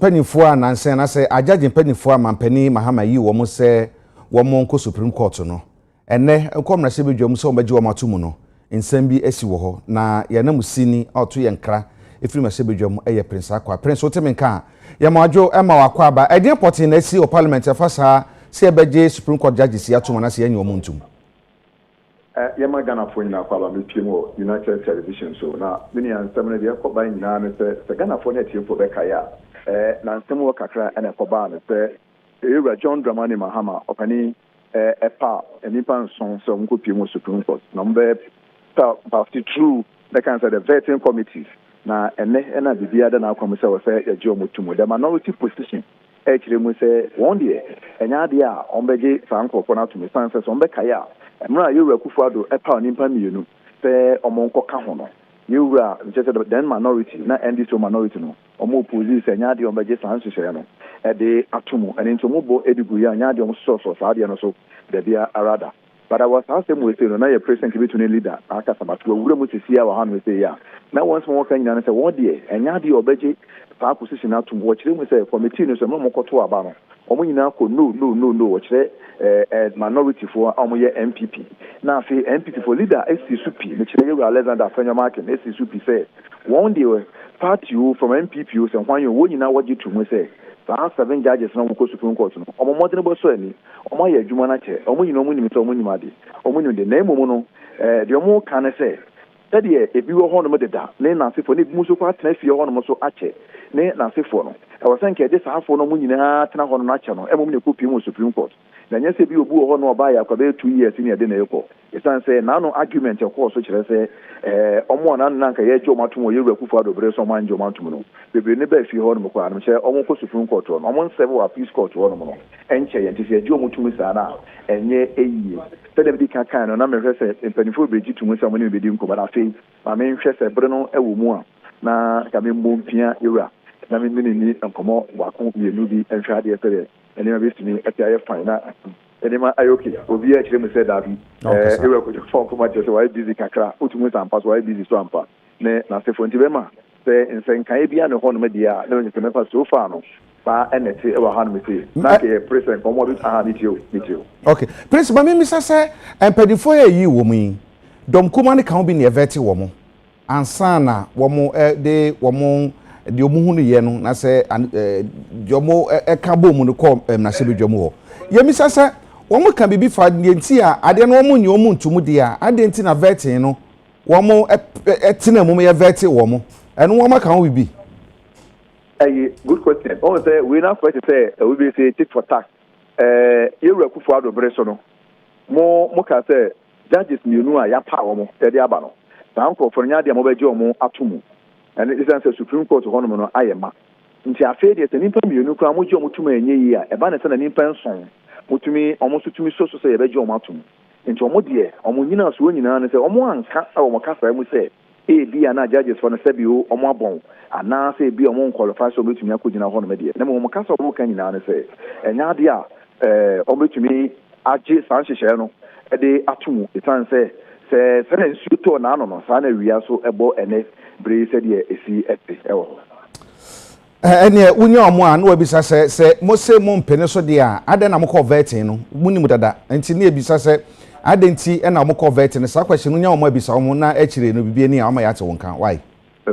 Pennyfo nansen na say ajaji pennyfo amampani mahama yi wo mo se wo mo nko Supreme Court no enne nkomna se bedwam se wo beje wo matumu no nsem bi esi wo ho na ye na musini oto ye nkra efiri ma se bedwam eye Prince Akwa Prince otemenka ye maadwo ema wakwa aba eden poti na esi o parliament afasa se beje Supreme Court judges ya tumu na se ye nyo montum Yama Ghana for in Aquaba, United Television. So now, many and some of the Aquaba in the Ghana for net for Bekaya, Nansemo Kakra and a Koban, John Dramani Mahama, Opani, a pa, and Nipan song, some good people Supreme Court. Number true, the kind of the vetting committees. Now, and the other now commissar was a Joe Mutumu, the minority position. Actually, we say one day, and Yadia, Ombeji, Sanko, Pona to me, Sansa, Ombekaya. Mra yura kufuado epa nimpa mienu pe omonko ka ho no yura just then minority na end this minority no omo police enya de omaje san hwehwe no e de atomo ene ntomo bo edigu ya nya de omo so saade no so de bia arada but I was asking we say no na your president between leader aka sabato wura mu sisi ya wa hanu say ya na once mo kan nyina say won de enya de obaje pa position atomo wo kire mu say committee no so mo koto aba no omo nyina ko no wo kire minority for omoye MPP na fe MPP for leader SCSUP me kire you Alexander Fenyamarkin SCSUP say one day party from MPP say hwan you won nyina waje to mu say 7 judges na ko Supreme Court no omo modern bo so ani omo ye adwuma na che omo nyina omo nimite omo nyimade omo nyinde na emu no de omo kan say de ebi wo ho no mededa na na sefo ne bi mu so kwa tena fie ho no so ache ne na sefo no e wasan ke de safo no mu nyina tena ho no na ache no emu ne ko pii mu Supreme Court na nyese bi obu ho no oba ya kwa be 2 years ni de na yeko isan say na no argument e ko so kire say omo na nka ye jo matum o yeru akufu adobre so man jo matum no bebre ne ba fi ho no ko anum che omo ko Supreme Court no omo nse bo appeals court ho no no enche ye ntisi jo mutum sa na enye eyi tede bi kan no na me hwe say empanifo beji tum sa mo ne be di nko ba na fe ma me hwe say bre no ewo mu a na ka me mbom pia ewura na me ni nkomo wako mienu bi enhwe ade efere ene ma bisimi atiaye fine na ene ma ayoki obi a kire mu say that ewura ko fon ko ma just why busy kakra otumu san pass why busy so ampa ne na se fonti be ma say nsen kan bia ne ho no me dia na nyi me so far no ba enete e wa han me say na ke president ko mo bi aha ni tio okay prince ba me misa say empadifo yi wo mu yi dom kuma ne kan bi ne evete wo mu ansa na wo mu de wo mu de omu hu no ye no na se jomo ka bo mu no ko na se be jomo ho ye misa say wo mu kan bibi fa ne nti a ade no wo mu nyi omu ntumu de a ade nti na vetting no wo mu etina mu ye vete wo mu eno wo ma kan wo bibi good question. Oh, say we now first say we be say tit for tax. You akufu adobre so no. Mo ka say judges mienu a ya pa wo mo e de aba no. San ko for nya de mo beje mo atomu. And it is say Supreme Court ho no no ayema. Nti afi de say nimpa mienu kra mo je mo tuma enye yi a e ba na say na nimpa nson. Motumi omo sutumi so say e beje mo atomu. Nti omo de omo nyina so nyina na say omo anka omo kasa mu say bi ana judges for na say bi omo abon ana say bi omo qualify so betumi akogina ho no medie na mo kasa omo kan nyina na say enya de a omo betumi age san hyehyɛ no e de atomu itan say nsu to na no sa na wia so ebo ene bre say de esi epe ewo ene unya omo a na obisa say mo say mo mpene so de a ade na mo converting no muni mudada nti na ebisa say ade nti na mo converting sa question unya omo ebisa omo na akire no bibie ni a omo ya te wonkan why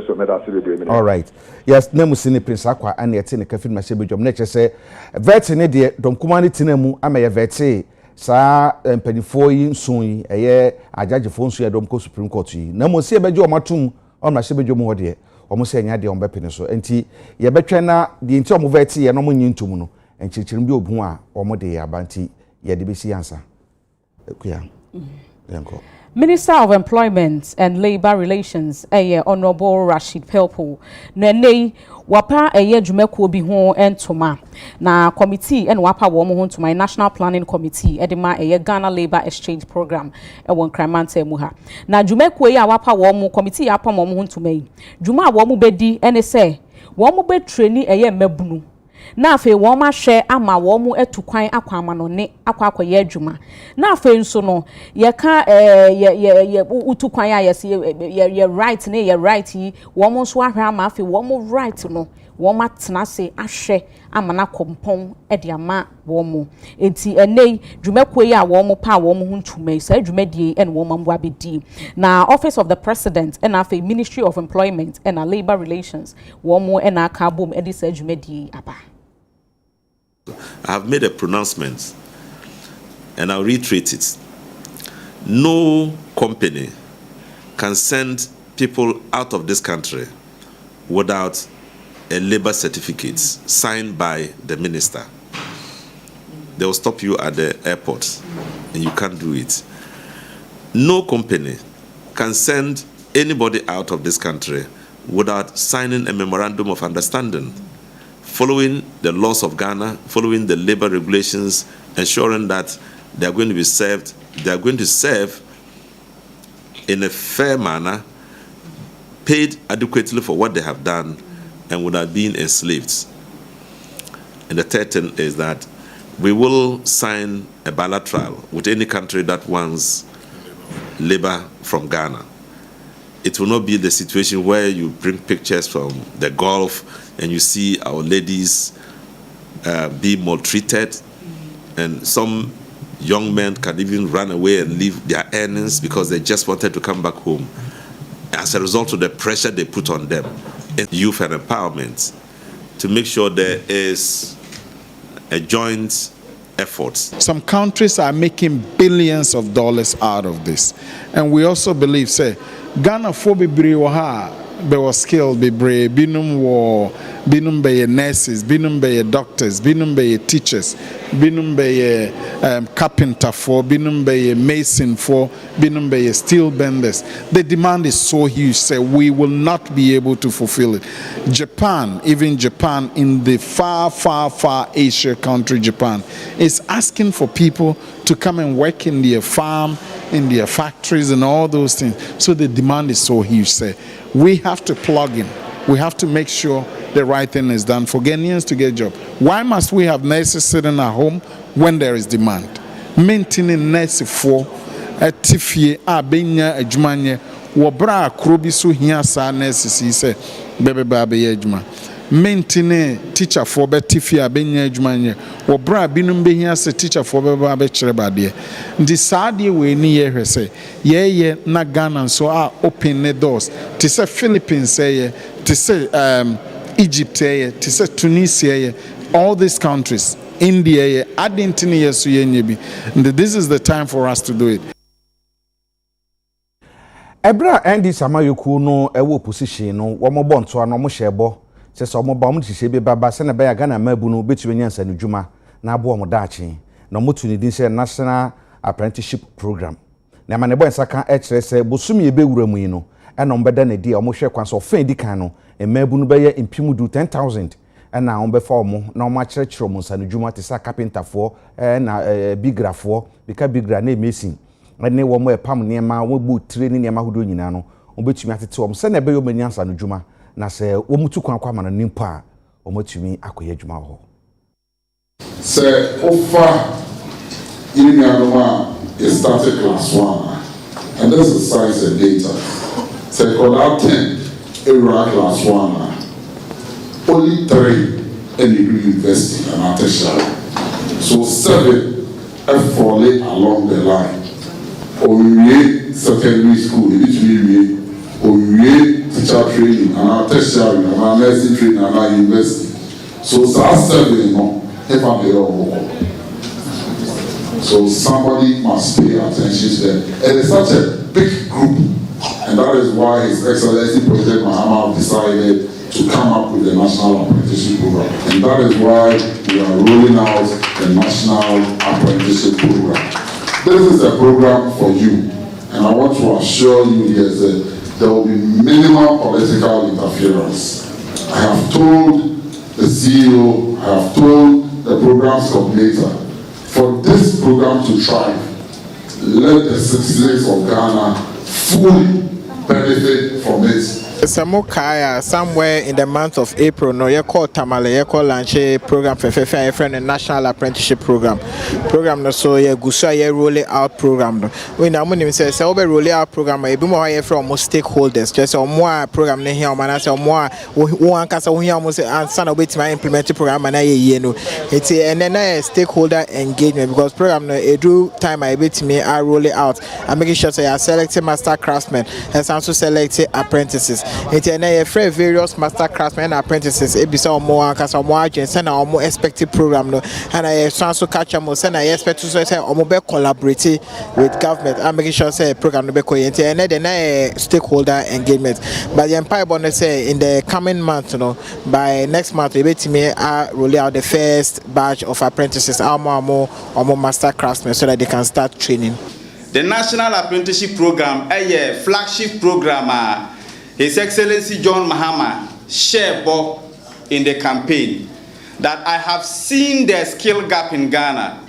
so me da se all right yes na musini Prince Akwa ane ete ne kafin ma shebe jom na che se vet ne de dom kuma ne tinamu ama ye vet sa mpanifo yi nson yi eye ajagefo nso ye dom ko Supreme Court yi na mo se beje o matum o ma shebe jom ho de o mo se nya de o mbepene so enti ye betwe na de enti o mo vet ye no mo nyi ntum no enchichirim bi obun a o mo de ya banti ye de besi ansa kuya yanko Minister of Employment and Labour Relations, Honorable Rashid Pelpo, Nene wapa dwumako bi ho entoma na committee en wapa wo mo ho ntoma National Planning Committee edema Ghana Labour Exchange Program won Kramante mu ha na dwumako yi a wapa wo mo committee apa mo ho ntoma yi dwuma wo mo bedi ene se wo mo be traini mabunu na afi wo ma hwe ama wo mu etukwan akwama no ne akwakoye adwuma na afi nso no ye ka ye utukwan ya ye right ne ye right yi wo mo so ahwe ama afi wo mo right no wɔn atena se ahwɛ amana kompɔn de ama wɔn enti enei dwumakuo yi a wɔn pa wɔn ho ntuma saa dwumadie ɛna wɔn mambo abedi na Office of the President and afei Ministry of Employment and Labour Relations wɔn ɛna aka bom ɛde saa dwumadie aba. I have made a pronouncement and I'll reiterate it. No company can send people out of this country without a labor certificate signed by the minister. They will stop you at the airport and you can't do it. No company can send anybody out of this country without signing a memorandum of understanding, following the laws of Ghana, following the labor regulations, ensuring that they are going to be served, they are going to serve in a fair manner, paid adequately for what they have done, and without being enslaved. And the third thing is that we will sign a bilateral with any country that wants labor from Ghana. It will not be the situation where you bring pictures from the Gulf and you see our ladies be maltreated, and some young men can even run away and leave their earnings because they just wanted to come back home as a result of the pressure they put on them. Youth and empowerment, to make sure there is a joint effort. Some countries are making billions of dollars out of this, and we also believe, say, Ghana for be was skilled be brave, binum war, binum be nurses, binum be doctors, binum be teachers, binum be carpenter for, binum be mason for, binum be steel benders. The demand is so huge, say we will not be able to fulfill it. Japan, even Japan in the far Asia country, Japan, is asking for people to come and work in their farm, in their factories and all those things. So the demand is so huge, say. We have to plug in. We have to make sure the right thing is done for Ghanaians to get a job. Why must we have nurses sitting at home when there is demand? Maintaining nurses for a tifie a benya ejumanye wobra akrobi so hia sa nurses say bebe babe ejuma. Maintaining teacher for be tifie a benya ejumanye wobra binum be hia se teacher for be babe kyereba de. Ndi saade we ni ye hwese ye na Ghana so a open the doors. To say Philippines say, to say Egypt say, to say Tunisia, all these countries, India, Argentina, this is the time for us to do it. Ebra Andy Samayoku no ewo position no wo mo bonto no mo hyebo se so mo ba mo hihye be baba se na be ya Ghana mabu no betu nyansa no dwuma na abo mo daachi na mo tu ni din se National Apprenticeship Program na ma ne boy saka e kire se bosumi e be wura mu yi no e no mbeda na di o mo hwe kwan so fa di kan no e mabu no be ye impimudu 10,000 e na on be fa mo na o ma kire kire mo nsa no dwuma te sa carpenter fo na bigra fo bika bigra na mason ene wo mo e pam niema wo bu tire ni niema hodo nyina no o betumi atete wo se na be yo manyansa no dwuma na se wo mutu kwan kwa ma no nimpo a o matumi akoye dwuma ho se offer in Myanmar is started class 1 and this is size and data se called 10 era class 1 only 3 in the university and tertiary so 7 have fallen along the line. Oye secondary school, Oye teacher training, and our tertiary, and our nursing training, and our university. So that's 7 no, if I'm here. So somebody must pay attention to them. And it's such a big group, and that is why His Excellency President Mahama decided to come up with the National Apprenticeship Program. And that is why we are rolling out the National Apprenticeship Program. This is a program for you, and I want to assure you here that there will be minimal political interference. I have told the CEO, I have told the program's coordinator, for this program to thrive, let the citizens of Ghana fully benefit from it Samukaya somewhere in the month of April, no, you call Tamale, you call launch a program for a friend, a national apprenticeship program. Program no so you go so you roll it out program. No, when I'm going to say so we roll it out program. I be more from most stakeholders. Just more program ne here, man. I say more one case we here almost and son of which my implementing program and I know it's and then stakeholder engagement because program no do time I bet me I roll it out. I'm making sure say I select master craftsmen and also select apprentices. It's a various master craftsmen and apprentices. It be some more because some more agents and our more expected program. No, and I also catch them and I expect to say or mobile collaborate with government. I'm making sure say program no be coherent and then stakeholder engagement. But the Empire Bonnet say in the coming month, you know, by next month, we bet me roll out the first batch of apprentices, our more master craftsmen, so that they can start training. The National Apprenticeship Program, a flagship program. His Excellency John Mahama shared in the campaign that I have seen the skill gap in Ghana.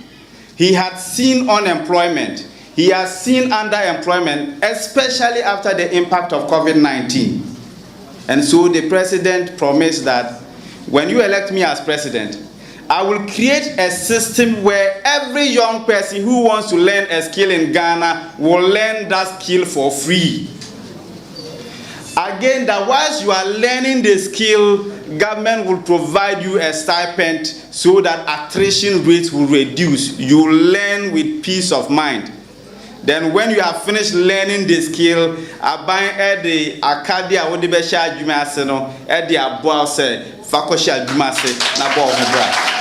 He had seen unemployment. He has seen underemployment, especially after the impact of COVID-19. And so the president promised that when you elect me as president, I will create a system where every young person who wants to learn a skill in Ghana will learn that skill for free. Again, that whilst you are learning the skill, government will provide you a stipend so that attrition rates will reduce. You learn with peace of mind. Then when you have finished learning the skill, at the Acadia Odibesha Jumaseno, at the Abuase, Fakosha Jumase, Nabo Hebra.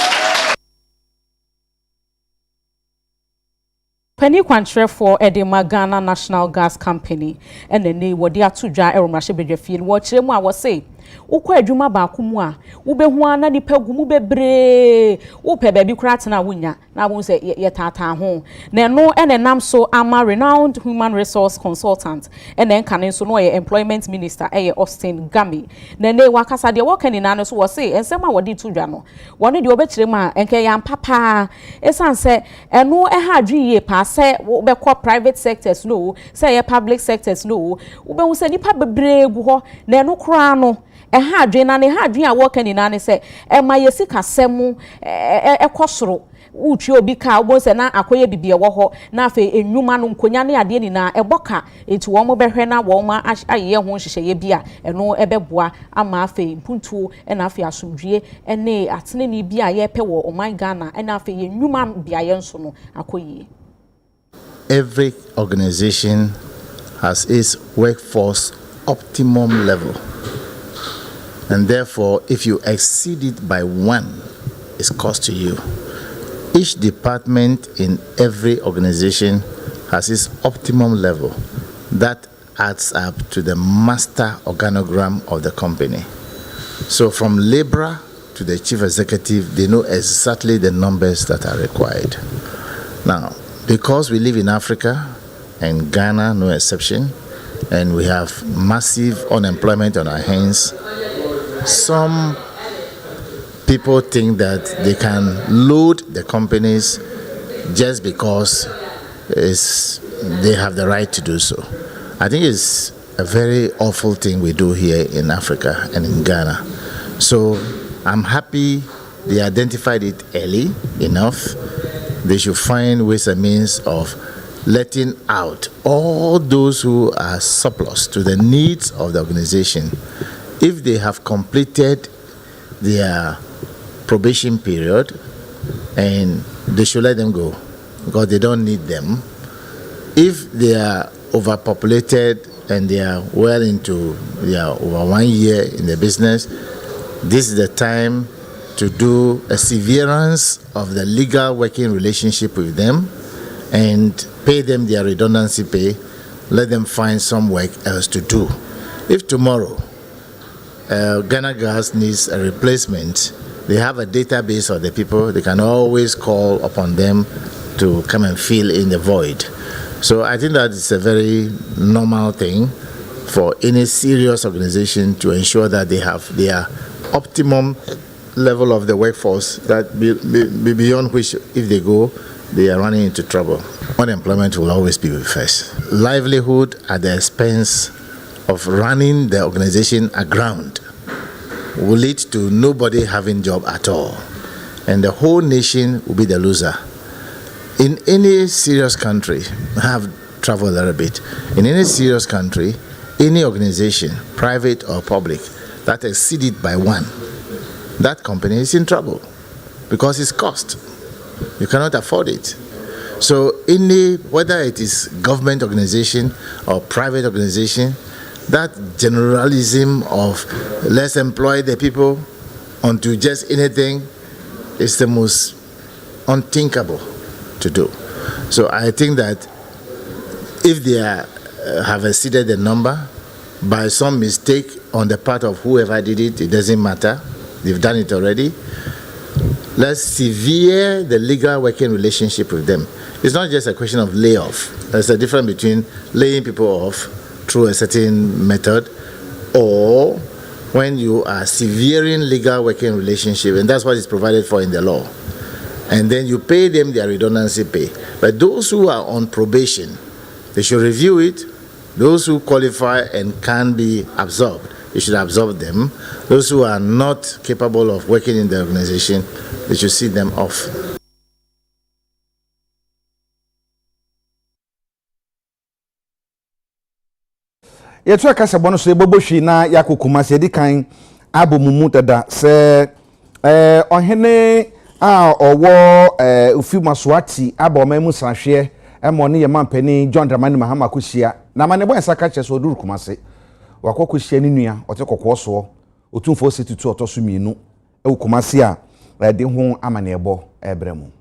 Penny Quantre for Edema Ghana National Gas Company and the name what they are to dry Eromashe field. Watch them, I was say. Ukwe juma ba kumwa ube huana ni pegu mube bre upe baby krat na wunya na won say ye tata ho na no ene nam so ama renowned human resource consultant and then kan so no ye employment minister Austin Gami na ne wakasa de work ni na no so wo say ensema wodi to dwa no woni de obekire ma enke ya papa esan say eno ha adwiye pa say ube ko private sectors no say ye public sectors no ube hu say nipa bebre gu ho na eno kra no ha adwen ne ha adwen a work ni na ne say e ma yesika semu ekosoro uchi obi ka obo se na akoye bibie wo ho na afa enwuma no nkonya ne ade ni na eboka enti wo mo behwe na wo ma aye ho hyehyeye bia eno ebeboa ama afa mpuntu na afa asomdwie ene atene ni bia ye pe wo oman Ghana na afa enwuma bia ye nso no akoye. Every organization has its workforce optimum level. And therefore, if you exceed it by one, it's cost to you. Each department in every organization has its optimum level. That adds up to the master organogram of the company. So from laborer to the chief executive, they know exactly the numbers that are required. Now, because we live in Africa, and Ghana, no exception, and we have massive unemployment on our hands, some people think that they can load the companies just because they have the right to do so. I think it's a very awful thing we do here in Africa and in Ghana. So I'm happy they identified it early enough. They should find ways and means of letting out all those who are surplus to the needs of the organization. If they have completed their probation period, and they should let them go because they don't need them. If they are overpopulated and they are well into over 1 year in the business, this is the time to do a severance of the legal working relationship with them and pay them their redundancy pay, let them find some work else to do. If tomorrow Ghana Gas needs a replacement, they have a database of the people. They can always call upon them to come and fill in the void. So I think that it's a very normal thing for any serious organization to ensure that they have their optimum level of the workforce, that beyond which if they go, they are running into trouble. Unemployment will always be first. Livelihood at the expense of running the organization aground will lead to nobody having job at all, and the whole nation will be the loser. In any serious country, I have traveled a little bit, in any serious country, any organization, private or public, that exceeded by one, that company is in trouble because it's cost. You cannot afford it. So whether it is government organization or private organization, that generalism of let's employ the people onto just anything is the most unthinkable to do. So I think that if they have exceeded the number by some mistake on the part of whoever did it, it doesn't matter. They've done it already. Let's sever the legal working relationship with them. It's not just a question of layoff. There's a difference between laying people off through a certain method or when you are severing legal working relationship, and that's what is provided for in the law. And then you pay them their redundancy pay. But those who are on probation, they should review it. Those who qualify and can be absorbed, you should absorb them. Those who are not capable of working in the organization, they should see them off. Yetu akasa bono so ebobo hwi na yakokuma se di kan abomumu dada se ohene a owo ofimaswati abomemu sanhwe emo ne yemampani John Dramani Mahama kohyia na mane boy saka che so oduru kumase wakokohyia ne nua otekokko so otumfo setutu otoso mienu ewukumase a de ho amane ebo ebremu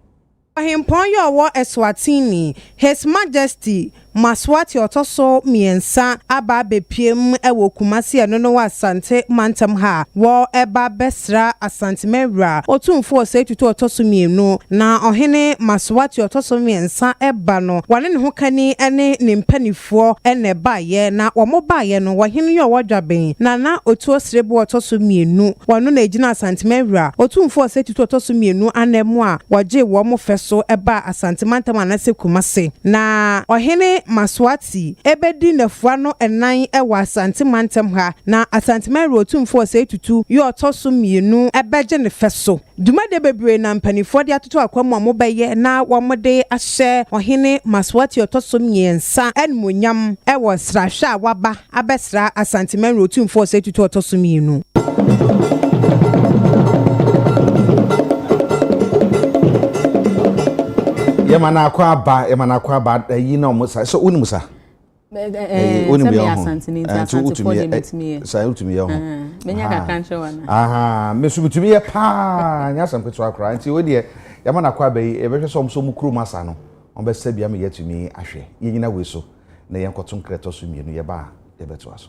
Ohimpon yo Eswatini, His Majesty Maswati otoso miensa aba bepiem ewo Kumasi enono wa Asante Mantam ha wo eba besra Asante Mewra otumfo setutu otoso mienu na ohene Maswati otoso miensa eba no wane ne ho kani ene ne mpanifo ene baye na omo baye no wahene yo wadwaben na otuo srebo otoso mienu wano na ejina Asante Mewra otumfo setutu otoso mienu anemu a waje wo mo feso eba Asante Mantam anase Kumasi na ohene Maswati ebedi nefua no enan ewa Asante Mantam ha na Asante Mewra otumfo setutu yo otoso mienu ebeje ne feso dumade bebre na mpanifo de atoto akwamu amobeye na womode ahye ohene Maswati otoso miensa enmonyam ewo srahwa waba abesra Asante Mewra otumfo setutu otoso mienu yemana akwa ba yi na omusa so uni musa uni mi Asante ni Asante for the mitimi sa utumi ye ho menya ka kanche wana mesu bitumi ye pa nya sam kwetu akra nti we de yemana akwa ba yi ebehwe so omso mukuru masa no ombesa bia me yetumi ahwe ye nyina we so na yenkoto nkreto so mienu ye ba ye beto aso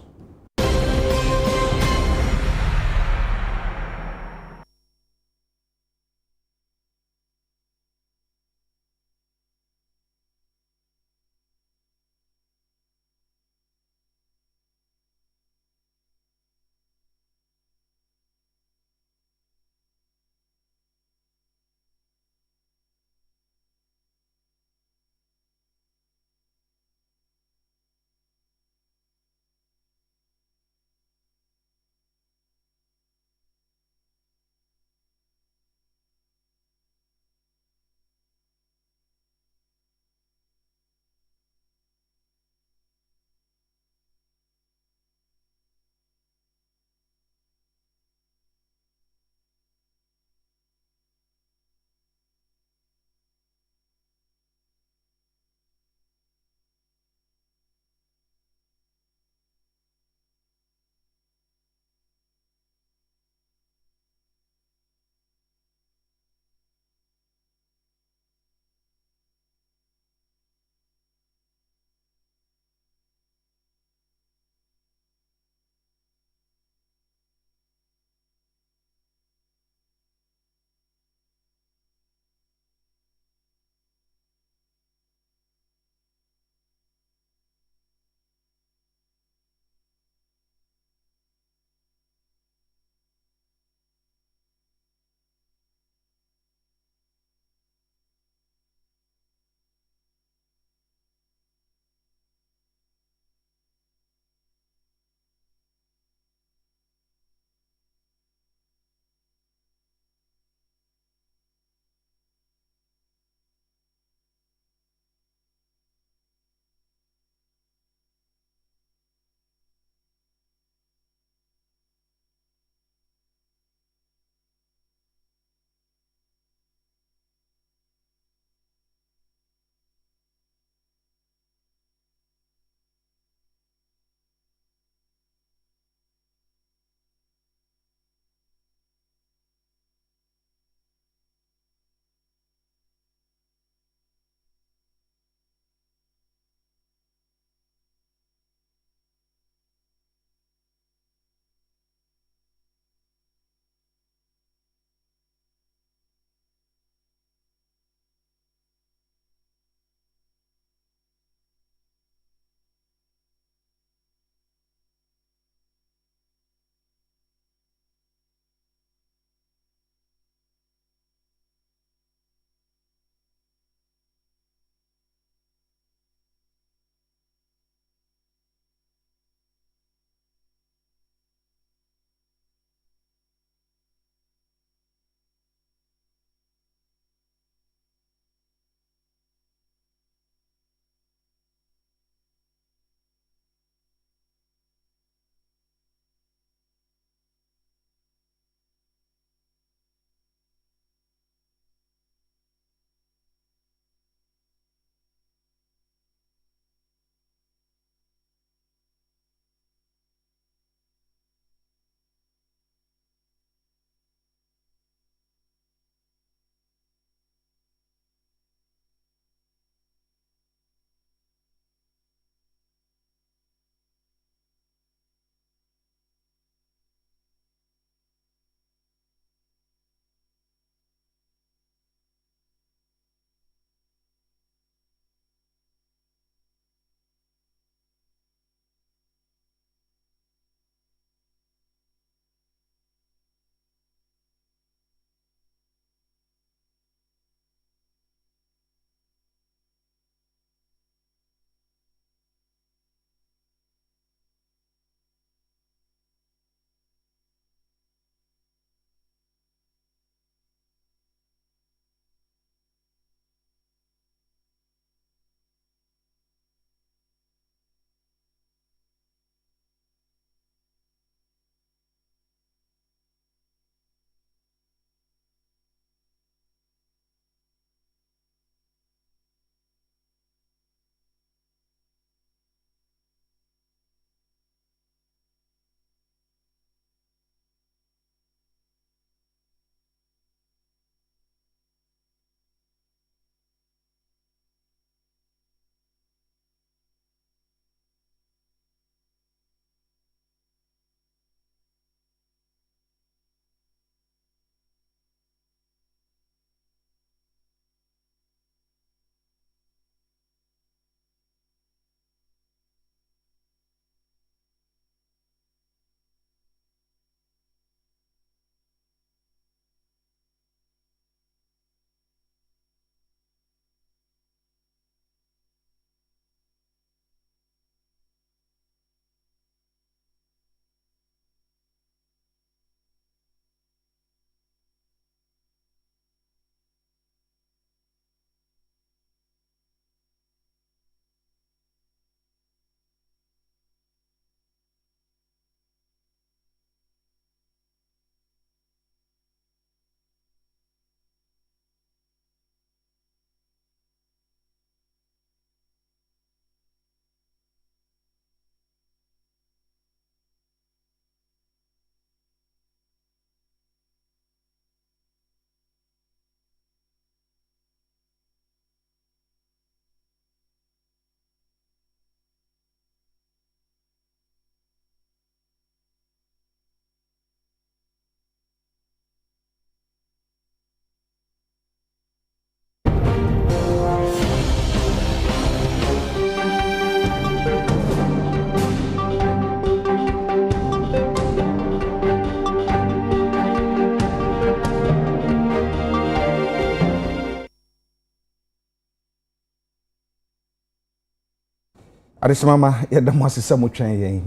Adesimama yɛda mo asesa mo twan yɛn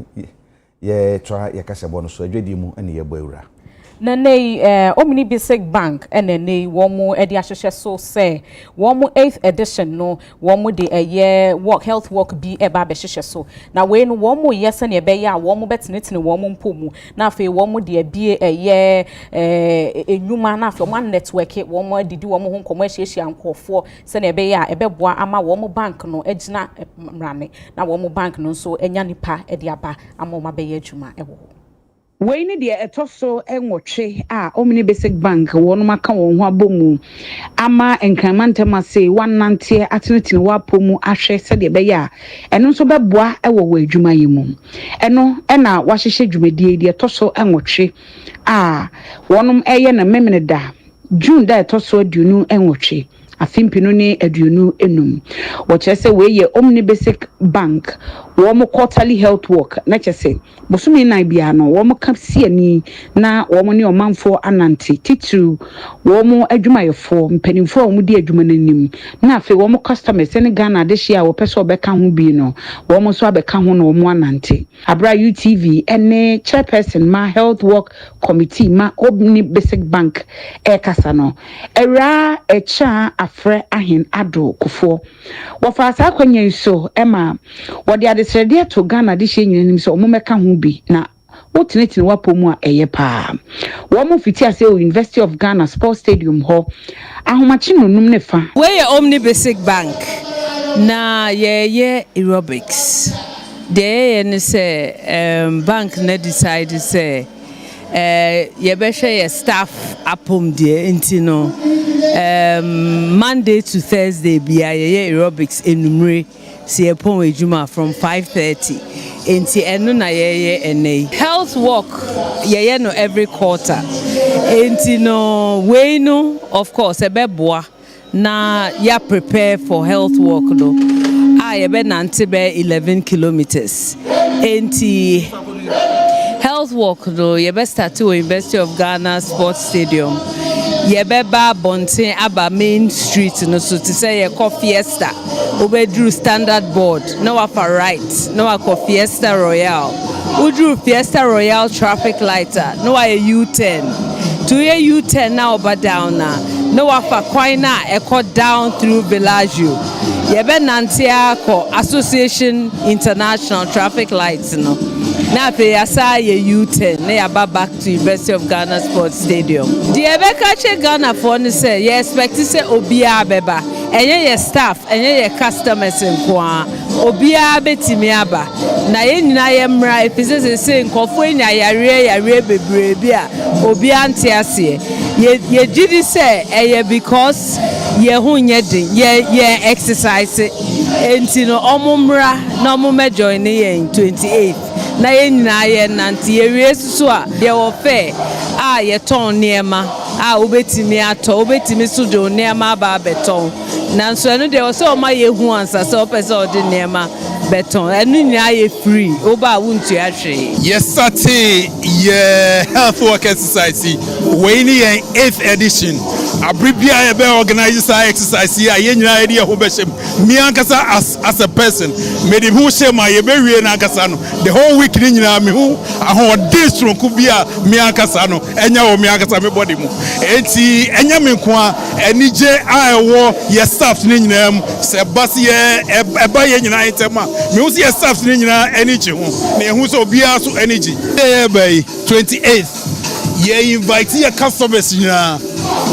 yɛ twa yɛ kasa bɔ no so adwadi mu ɛne yɛ bɔ awura na nei Omni Basic Bank ene nei womo edi ahwehwe so say womo 8th edition no womo de work health work bi eba be hwehwe so na we no womo yese ne be ya womo betenetene womo mpomu na afi womo de bie enwuma na afi womo network womo didi womo ho nkomo ahyiahia nkofo se ne be ya ebeboa ama womo bank no agina mrane na womo bank no so enya nipa edi aba ama ma be ya adwuma ewo we ni de etoso enwotwe a Omni Basic Bank wonu maka won ho abomu ama enkramantam say 190 atenetene wapomu ahwe se de be ya eno so beboa ewo wa adwuma yimu eno na wahehye dwumadie de etoso enwotwe a wonum eye na memene da June da etoso aduonu enwotwe afimpinu ni aduonu enum wochese we ye Omni Basic Bank womo quarterly health work na chese bosumi na bia no womo kapsiani na womo ne omanfo ananti titu womo adwumayefo mpanimfo womo di adwuma nanim na afi womo customers ne Ghana de hia wo pese obeka ho bi no womo so abeka ho no womo ananti abra UTV ene chairperson ma health work committee ma Omni Basic Bank kasa no era echa afre ahin ado kofo wo fa asa kwanya so ema wo de srede to Ghana de hye nyinanim so omomeka ho bi na wotinetine wapomu a eye pa wo mo fiti ase o University of Ghana Sports Stadium ho ahomachi nonum ne fa we Omni Basic Bank na ye aerobics de ne say bank na decide say ye be hwe staff apom de intino Monday to Thursday bia ye aerobics enumre see a pon ejuma from 5:30 enti eno na ye ene health work ye no every quarter enti no we no of course ebeboa na ya prepare for health work no ye be nante be 11 kilometers enti health work no ye be start to University of Ghana Sports Stadium ye be ba bonten aba main street no so to say ye fiesta obedru standard board no afa right no akọ Fiesta Royal udru Fiesta Royal traffic lighter no a U10 to a U10 now over down no afa kwan na ekọ down through Bellagio ye be nantia ko Association International traffic lights no na pe asa ye U10 na yaba back to University of Ghana Sports Stadium the ebeka che Ghana for no say ye expect say obia beba enye ye staff enye ye customers nkoa obia betimi aba na ye nyina ye mra efise se nkofo enya yare bebre bia obia nte ase ye gidi say eye because ye hunye din ye exercise enti no omumra na omume join ye 28th na ye nyina ye nanti ye wie susu a ye wo fe a ye ton niema a obetimi ato obetimi sujo niema ba beton nanso eno de o se o ma ye hu ansa se o pese o de niema beton enu nyina ye free oba wuntu ahwe yes sati ye health work exercise we ni 8th edition abribia ye be organize sa exercise ya ye nyina ye de ho be shem mi ankasa as a person me de hu shema ye be wie na ankasa no the whole week ni nyina me hu aho distro ku bia mi ankasa no enya wo mi ankasa me body mu enti enya me nko a enije a ewo ye staff ni nyina mu se basi ye eba ye nyina itema me hu se staff ni nyina enije hu na hu so bia so enije ye by 28th ye invite your customers nyina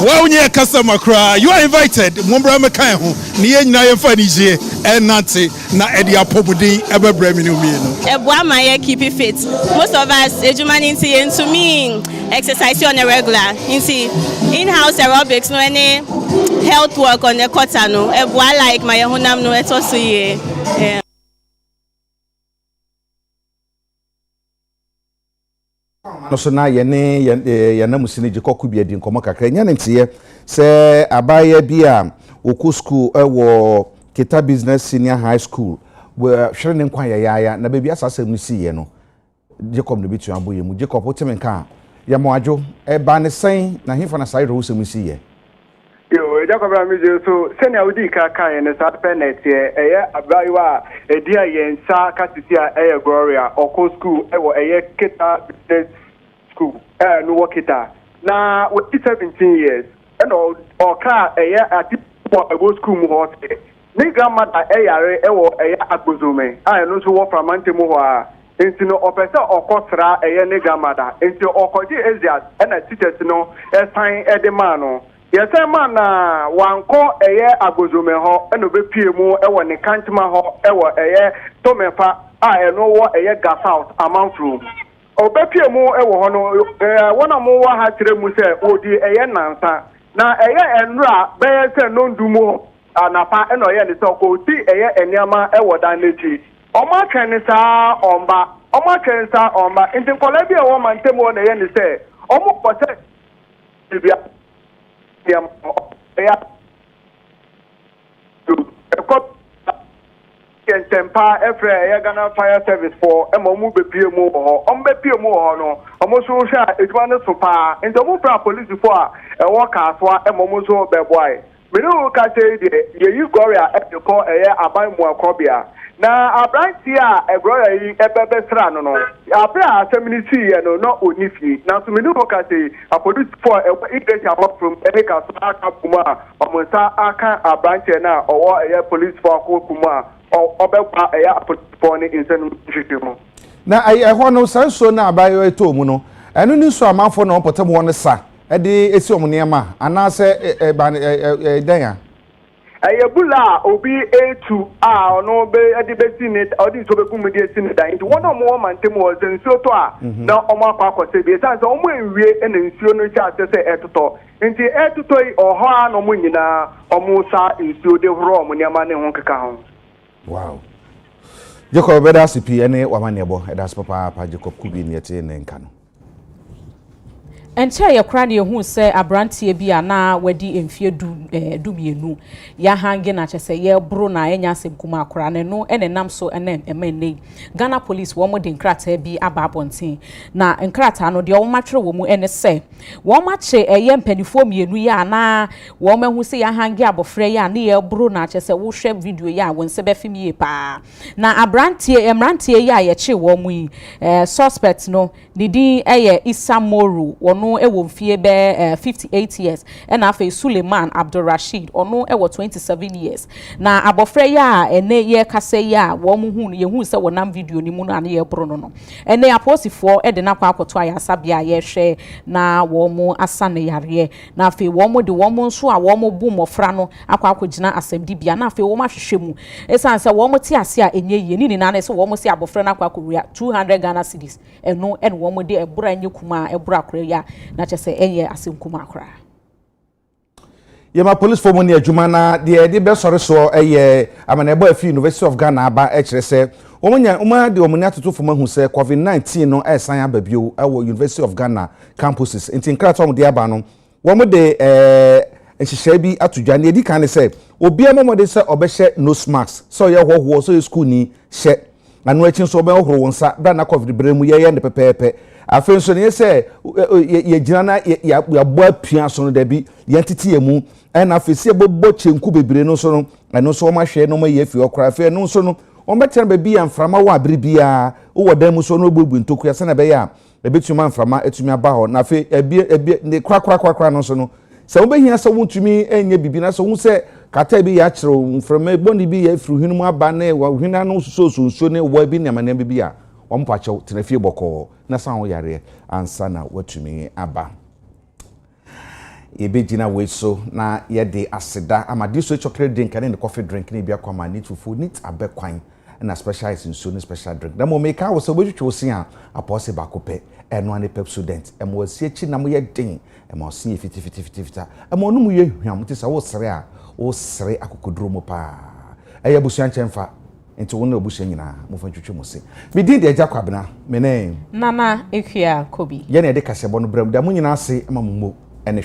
well when you a customer cry you are invited mombra me kan ho ni ye nyina ye fa ni je enante na e dia pomudin ebebra mi no mi no eboa ma ye keep it fit most of us ejuma ni nti into me exercise on a regular nti in house aerobics no any health work on the quarter no eboa like my honam no etoso ye no so na ye ne ye na musini je koku bi edi nkomo kakra nya ntiye se abaya bi a oku school wo Kita Business Senior High School we hwere ne nkwa ya na bebi asasem no siye no Jacob no bitu aboye mu Jacob otemenka ya moadwo ba ne sen na himfa na sai ro sem siye yo Jacob Ramije, so senior Udi Kaka and the South Penet, a Abraiwa, a dear Yen Sa Cassia, a Gloria, or Co School, a Kita Business School, no Kita. Now, with 17 years, and or car a year at a go school more. Me grandmother, a Abuzume, I know to work from Mantemoa. Into no opesa or Cotra, a year grandmother, into Okoji Asia, and a teacher to know a sign at the mano. Yes, man, one call a year Abuzume ho, and a PMO, a one Kantma ho, a year Tomepa, I know what a year gas out amount room. PMO, one of more had to remove a year nansa. Now a year and ra, bear no do more, and a part and a year the so called tea a year and Yama, a word and Oma Kenisa Omba in the Columbia woman Temo the end say almost protect Tempa every Ghana Fire Service for Momu PMO or PMO no almost it was super in the Mupra police before a worker for a Momoso Beboy. We know the you Gloria at the call a buy more cobia. Na abrantia ebroya yi ebebesra no no abra asemnity no no onifi na so menu okase apolice for igreja work from emeka so aka kuma omonsa aka abrantia na owo police for kuma obekwa for ni insenu twitwemu na ho no sanso na abayo etomu no enu ni so amanfo no potem won sa e de esi omniema ana se danya Ayabula obi A2 no be edibesi net odi so be kumudi esi da into one more man temu was nsuo to a na omo akwa se sense omo enwie na nsuo no cha se etoto nti etoto yi oho a no mo nyina omo sa nsuo de horo omo niama ne ho keka ho. Wow. Jacob beda sipi ene wamanebo edas papa Jacob kubi ne yete ne nka no. Enche ye kra ne hu se abrantie bia na wadi emfie du mienu ya hange na chese ye bro na enya asem kuma akra ne no ene nam so ene emene Ghana police wo mo de nkrata bi ababonten na nkrata no de wo matre wo mu ene se wo mache eye mpanifo mienu ya na wo mahu se ya hange abofre ya na ye bro na chese wo hwe video ya won se be fimie pa na abrantie ya ye che wo mu suspect no didi eye Isamoru wono ewo mfie be 58 years and afa Suleiman Abdul Rashid ono ewo 27 years na abofre ya ene ye kase ya wo mu hu ye hu se wonam video ni mu na ye bro no ene aposifo e de na kwa akoto ayasabia ye hwe na wo mu asane yare na afa wo mu de wo mu nso a wo mu bu mofra no akwa akogina asabdi bia na afa wo ma hwehwe mu esanse wo mu ti ase a enye ye ni na se wo mu se abofre na akwa akowia 200 Ghana cedis eno en wo mu de ebura nye kuma ebura akra ya na chese enye asenkuma akra Yema police for money adwuma na de be sore so eye amanebo afi University of Ghana aba e kire se omunya de omunya toto fo mahu se COVID-19 no esan ababio ewo University of Ghana campuses intin krata om de aba no wo mo de ehihye bi atodwa na edi kan ne se obi amomode se obehye nose mask so ye hoho so school ni hye anu akin so obehoro wonsa bra na COVID bremu ye ne pepepe afenso ne se ye gina na ya bo apia so no da bi ye titi emu na afesi bobo chenku bebre no so no eno so ma hwe no ma ye fi okra fe no so no on betere be bi amframa wa abiri bia wo dan mu so no gbobu ntoku ya se na be ya ebetuma amframa etumi aba ho na fe ebie ne kra no so no se wo behia se wo tumi enye bibi na so wo se kata bi ya kire mframa boni bi ya fru hinu aba na wo hina no so ne wo bi ne amana bi a ompacho tenafie boko na san wo yare ansa na watumi aba ebegina we so na ye de aseda amade so chocolate drink and the coffee drink na bia kwama need food need abekwan na specialize in so special drink na mo make wo so betwetwe osin a apose ba kope eno ane pep student emo asie chi na mo ye den emo osin fiti emo no mu ye hwam tisa wo sere akokodro mo pa eya busuan chemfa into one obusia nyina mo fa twetwe mo se me din de agya kwabena me ne Nana Ekwia Kobi ye na de kasebo no bram da mo nyina ase ama mo ene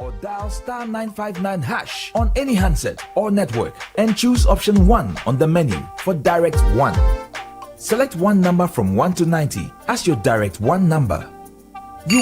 or dial *959# on any handset or network and choose option 1 on the menu for Direct 1. Select one number from 1 to 90 as your Direct 1 number.